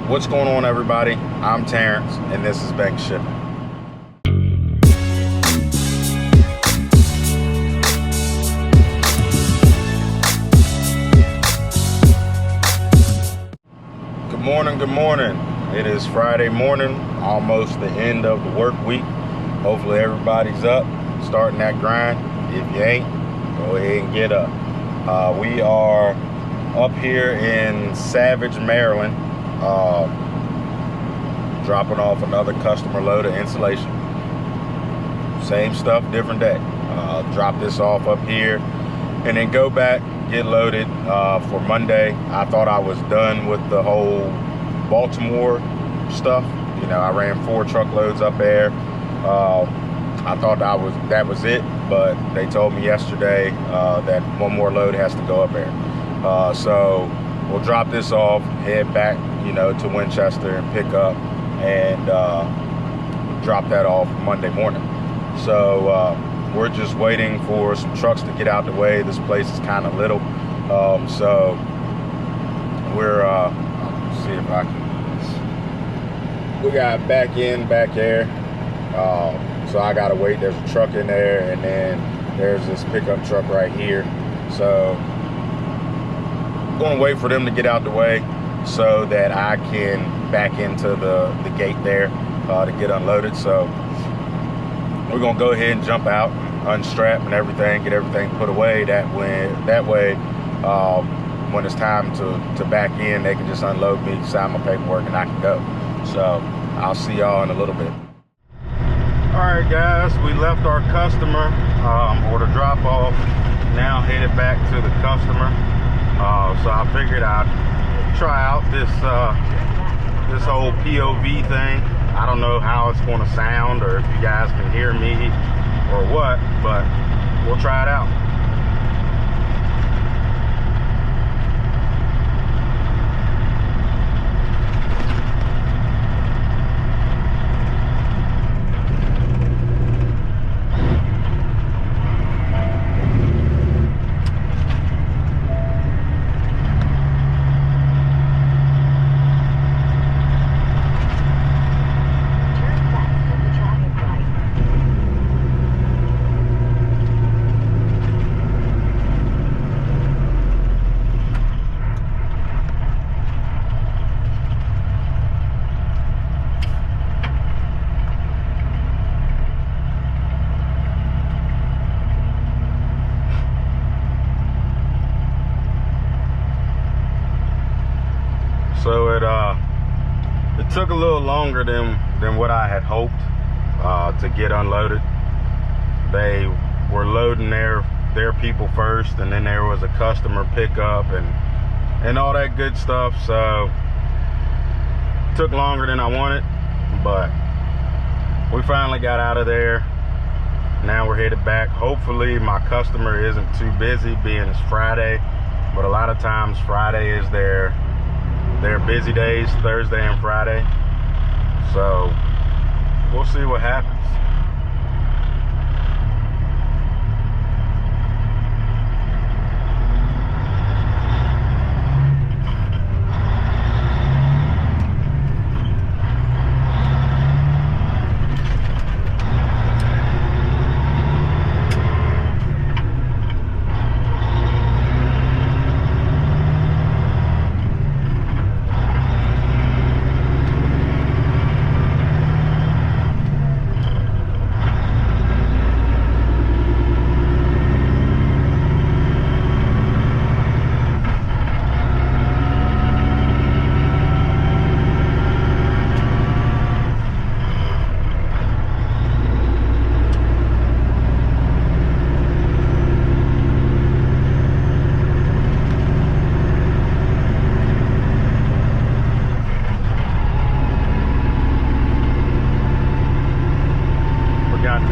What's going on, everybody? I'm Terrence, and this is Bank Shipping. Good morning. It is Friday morning, almost the end of the work week. Hopefully everybody's up, starting that grind. If you ain't, go ahead and get up. We are up here in Savage, Maryland, dropping off another customer load of insulation. Same stuff, different day. Drop this off up here and then go back, get loaded for Monday. I thought I was done with the whole Baltimore stuff. You know, I ran 4 truckloads up there. I thought that was it, but they told me yesterday that one more load has to go up there. So we'll drop this off, head back, you know, to Winchester and pick up and drop that off Monday morning. So we're just waiting for some trucks to get out the way. This place is kind of little, so we're see if I can. We got back there, so I gotta wait. There's a truck in there, and then there's this pickup truck right here. So I'm gonna wait for them to get out the way so that I can back into the gate there to get unloaded. So we're gonna go ahead and jump out, unstrap and everything, get everything put away. That way, when it's time to back in, they can just unload me, sign my paperwork, and I can go. So I'll see y'all in a little bit. All right, guys, we left our customer or the drop off. Now headed back to the customer. So I figured I'd try out this whole POV thing. I don't know how it's going to sound or if you guys can hear me or what, but we'll try it out. So it took a little longer than what I had hoped to get unloaded. They were loading their people first, and then there was a customer pickup and all that good stuff. So it took longer than I wanted, but we finally got out of there. Now we're headed back. Hopefully my customer isn't too busy, being it's Friday, but a lot of times Friday is their busy days, Thursday and Friday. So we'll see what happens.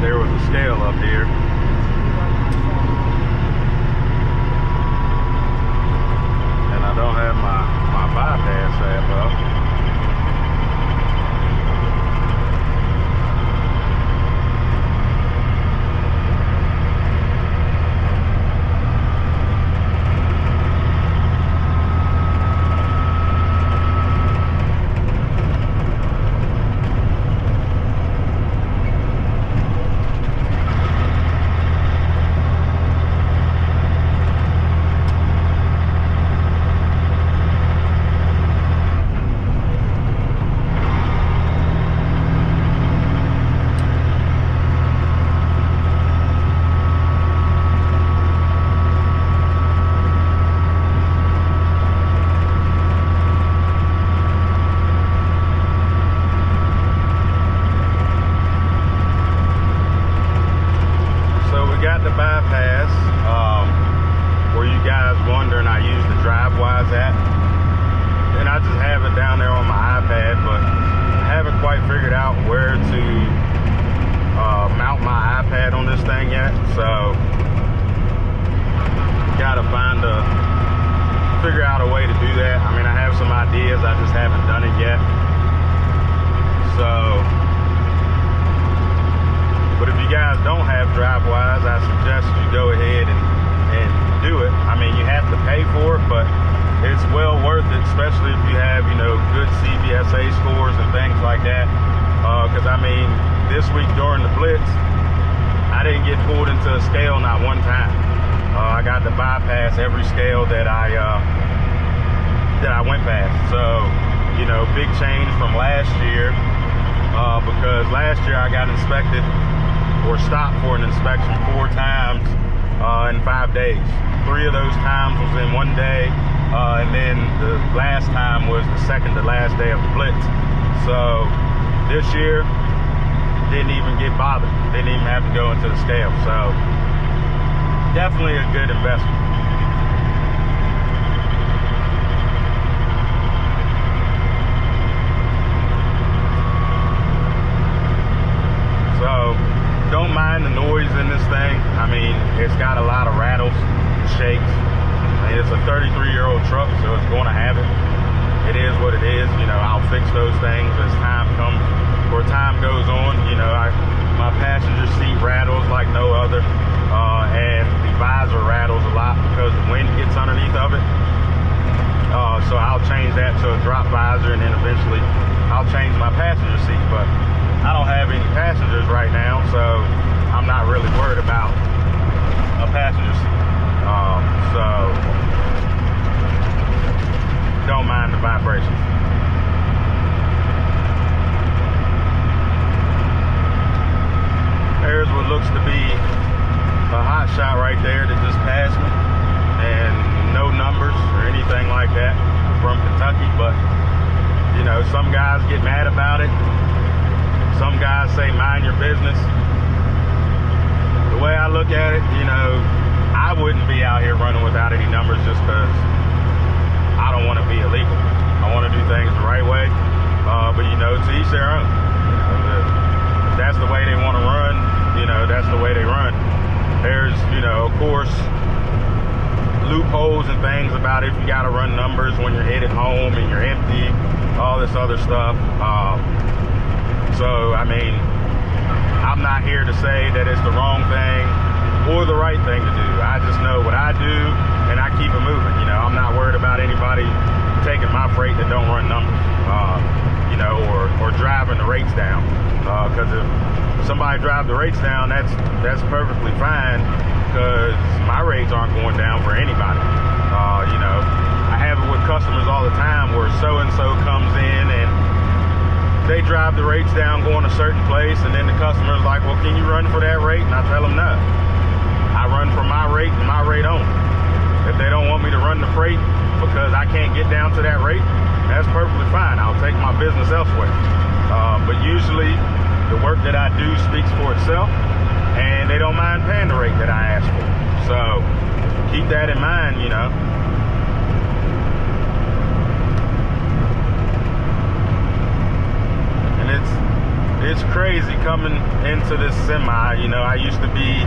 There was a scale up here. And I don't have my bypass app up. figured out where to mount my iPad on this thing yet, so gotta figure out a way to do that. I mean, I have some ideas, I just haven't done it yet. So, but if you guys don't have DriveWise, I suggest you go ahead and do it. I mean, you have to pay for it, but it's well worth it, especially if you have, you know, good CVSA scores and things like that. Because I mean, this week during the Blitz, I didn't get pulled into a scale not one time. I got to bypass every scale that I went past. So, you know, big change from last year, because last year I got inspected or stopped for an inspection 4 times in 5 days. 3 of those times was in 1 day, and then the last time was the second to last day of the Blitz. So this year, didn't even get bothered. Didn't even have to go into the scale. So definitely a good investment. So don't mind the noise in this thing. I mean, it's got a lot of rattles, shakes. I mean, it's a 33-year-old truck, so it's going to have it. It is what it is. You know, I'll fix those things as time comes or time goes on. You know, my passenger seat rattles like no other, and the visor rattles a lot because the wind gets underneath of it. So I'll change that to a drop visor, and then eventually I'll change my passenger seat. But I don't have any passengers right now, so I'm not really worried about a passenger seat. So don't mind the vibrations. There's what looks to be a Hotshot right there that just passed me, and no numbers or anything like that from Kentucky. But you know, some guys get mad about it. Some guys say mind your business. The way I look at it, you know, I wouldn't be out here running without any numbers just because I don't want to be illegal. I want to do things the right way. But you know, to each their own. If that's the way they want to run, you know, that's the way they run. There's, you know, of course, loopholes and things about if you got to run numbers when you're headed home and you're empty, all this other stuff. So, I mean, I'm not here to say that it's the wrong thing or the right thing to do. I just know what I do, and I keep it moving. You know, I'm not worried about anybody taking my freight that don't run numbers, you know, or driving the rates down. Because if somebody drives the rates down, that's perfectly fine, because my rates aren't going down for anybody. You know, I have it with customers all the time where so-and-so comes in and they drive the rates down going a certain place, and then the customer's like, well, can you run for that rate? And I tell them no. I run for my rate and my rate only. If they don't want me to run the freight because I can't get down to that rate, that's perfectly fine. I'll take my business elsewhere. But usually the work that I do speaks for itself, and they don't mind paying the rate that I ask for. So keep that in mind, you know. And it's crazy coming into this semi. You know, I used to be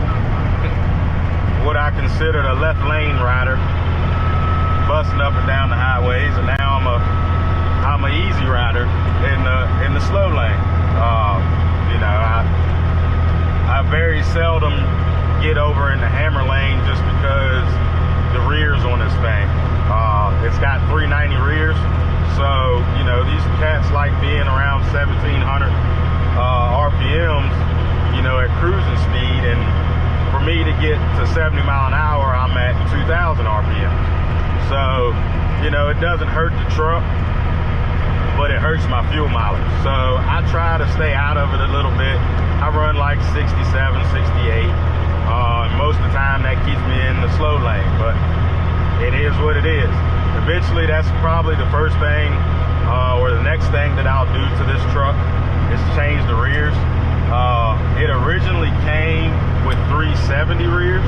what I considered a left lane rider, busting up and down the highways, and now I'm a easy rider in the slow lane. You know, I very seldom get over in the hammer lane just because the rears on this thing. It's got 390 rears, so you know, these cats like being around 1700 RPMs, you know, at cruising speed, and for me to get to 70 mile an hour, I'm at 2000 RPMs. So, you know, it doesn't hurt the truck, but it hurts my fuel mileage. So I try to stay out of it a little bit. I run like 67, 68. Most of the time that keeps me in the slow lane, but it is what it is. Eventually that's probably the first thing, or the next thing that I'll do to this truck is change the rears. It originally came with 370 rears,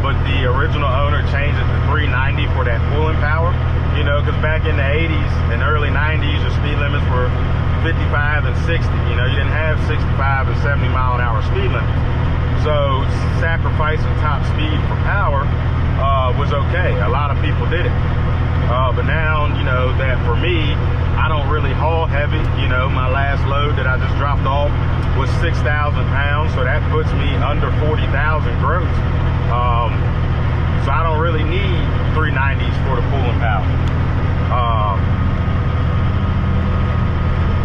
but the original owner changed it to 390 for that pulling power. You know, because back in the 80s and early 90s, the speed limits were 55 55 and 60. You know, you didn't have 65 and 70 mile an hour speed limits. So sacrificing top speed for power was okay. A lot of people did it. But now, you know, that for me, I don't really haul heavy. You know, my last load that I just dropped off was 6,000 pounds. So that puts me under 40,000 gross. So I don't really need 390s for the pulling power.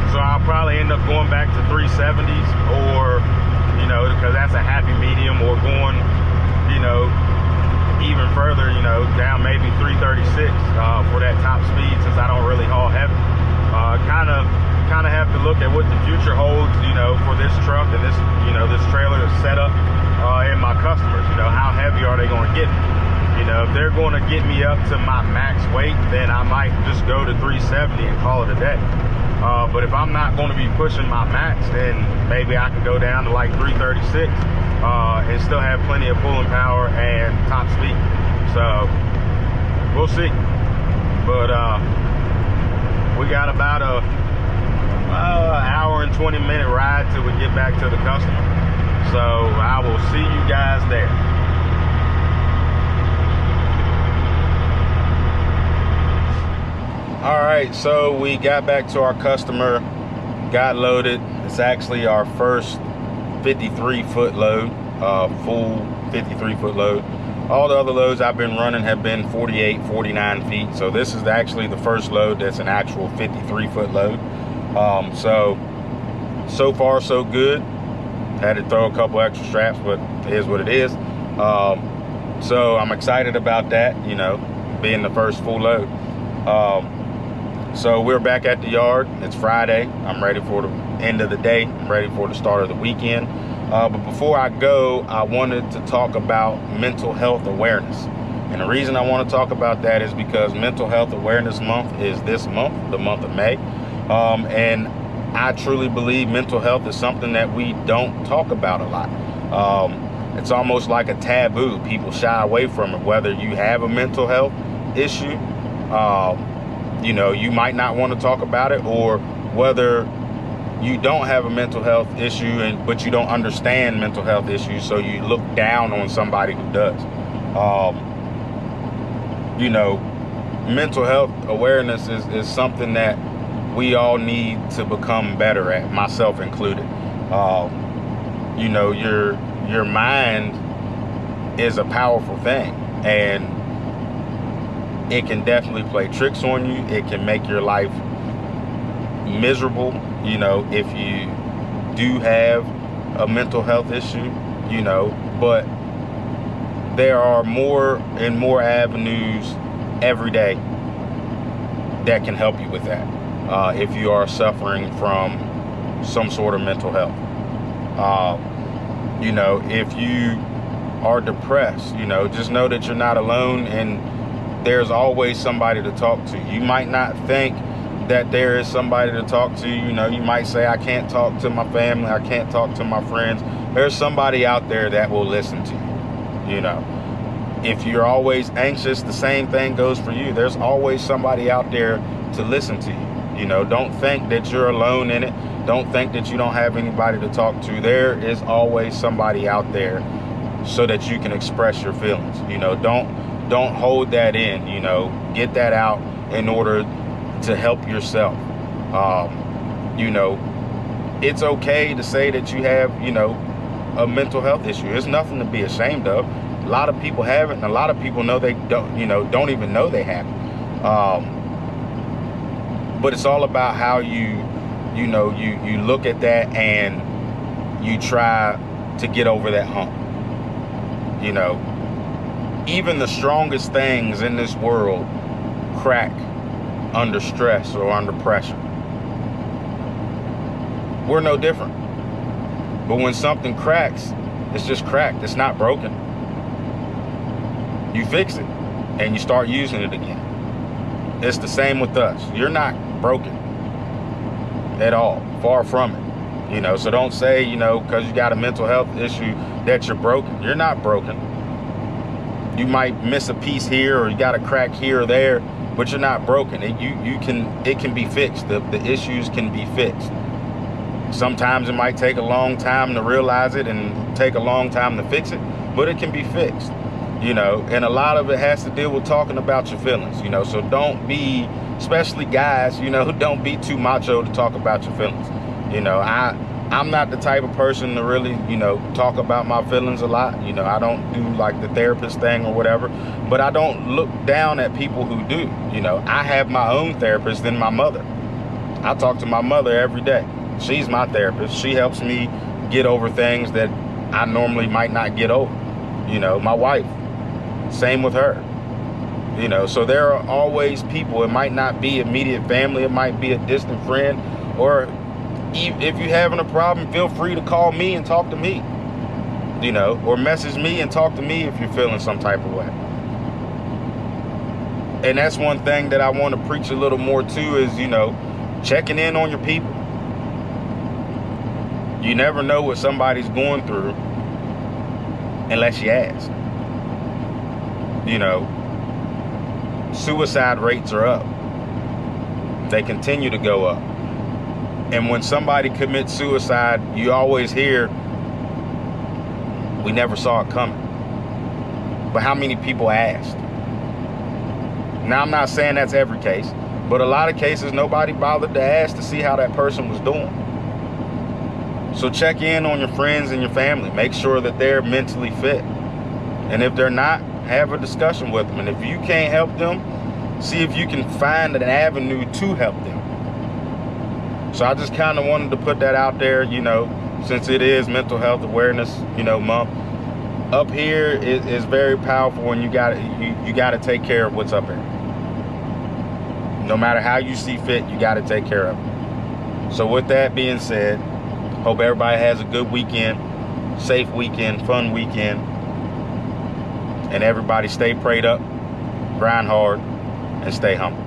So I'll probably end up going back to 370s, or, you know, because that's a happy medium, or going, you know, even further, you know, down maybe 336 for that top speed, since I don't really haul heavy. Kind of have to look at what the future holds, you know, for this truck and this, you know, this trailer is set up, and my customers, you know, how heavy are they going to get me? You know, if they're going to get me up to my max weight, then I might just go to 370 and call it a day. But if I'm not going to be pushing my max, then maybe I could go down to like 336 and still have plenty of pulling power and top speed. So we'll see. But we got about a hour and 20-minute ride till we get back to the customer. So I will see you guys there. All right, so we got back to our customer, got loaded. It's actually our first 53-foot load, full 53-foot load. All the other loads I've been running have been 48, 49 feet. So this is actually the first load that's an actual 53-foot load. So far so good. Had to throw a couple extra straps, but it is what it is. So I'm excited about that, you know, being the first full load. So we're back at the yard. It's Friday. I'm ready for the end of the day. I'm ready for the start of the weekend. But before I go, I wanted to talk about mental health awareness. And the reason I want to talk about that is because Mental Health Awareness Month is this month, the month of May. And I truly believe mental health is something that we don't talk about a lot. It's almost like a taboo. People shy away from it, whether you have a mental health issue, you know, you might not want to talk about it, or whether you don't have a mental health issue but you don't understand mental health issues, so you look down on somebody who does. You know, mental health awareness is something that we all need to become better at, myself included. You know, your mind is a powerful thing, and it can definitely play tricks on you. It can make your life miserable, you know, if you do have a mental health issue, you know. But there are more and more avenues every day that can help you with that, if you are suffering from some sort of mental health. You know, if you are depressed, you know, just know that you're not alone, and there's always somebody to talk to. You might not think that there is somebody to talk to. You know, you might say, I can't talk to my family, I can't talk to my friends. There's somebody out there that will listen to you. You know, if you're always anxious, the same thing goes for you. There's always somebody out there to listen to you. You know, don't think that you're alone in it. Don't think that you don't have anybody to talk to. There is always somebody out there so that you can express your feelings. You know, don't hold that in, you know, get that out in order to help yourself. You know, it's okay to say that you have, you know, a mental health issue. It's nothing to be ashamed of. A lot of people have it, and a lot of people know they don't, you know, don't even know they have it. But it's all about how you know, you look at that and you try to get over that hump. You know, even the strongest things in this world crack under stress or under pressure. We're no different. But when something cracks, it's just cracked. It's not broken. You fix it and you start using it again. It's the same with us. You're not broken at all. Far from it. You know, so don't say, you know, because you got a mental health issue that you're broken. You're not broken. You might miss a piece here, or you got a crack here or there. but you're not broken. It can be fixed. The issues can be fixed. Sometimes it might take a long time to realize it and take a long time to fix it, but it can be fixed, you know. And a lot of it has to deal with talking about your feelings, you know. So don't be, especially guys, you know, don't be too macho to talk about your feelings. You know, I'm not the type of person to really, you know, talk about my feelings a lot. You know, I don't do like the therapist thing or whatever, but I don't look down at people who do. You know, I have my own therapist and my mother. I talk to my mother every day. She's my therapist. She helps me get over things that I normally might not get over. You know, my wife, same with her. You know, so there are always people. It might not be immediate family. It might be a distant friend. Or if you're having a problem, feel free to call me and talk to me. You know, or message me and talk to me if you're feeling some type of way. And that's one thing that I want to preach a little more too is, you know, checking in on your people. You never know what somebody's going through unless you ask. You know, suicide rates are up. They continue to go up. And when somebody commits suicide, you always hear, we never saw it coming. But how many people asked? Now, I'm not saying that's every case, but a lot of cases, nobody bothered to ask to see how that person was doing. So check in on your friends and your family. Make sure that they're mentally fit. And if they're not, have a discussion with them. And if you can't help them, see if you can find an avenue to help them. So I just kind of wanted to put that out there, you know, since it is Mental Health Awareness, you know, month. Up here is very powerful, and you got to take care of what's up here. No matter how you see fit, you got to take care of it. So with that being said, hope everybody has a good weekend, safe weekend, fun weekend. And everybody stay prayed up, grind hard, and stay humble.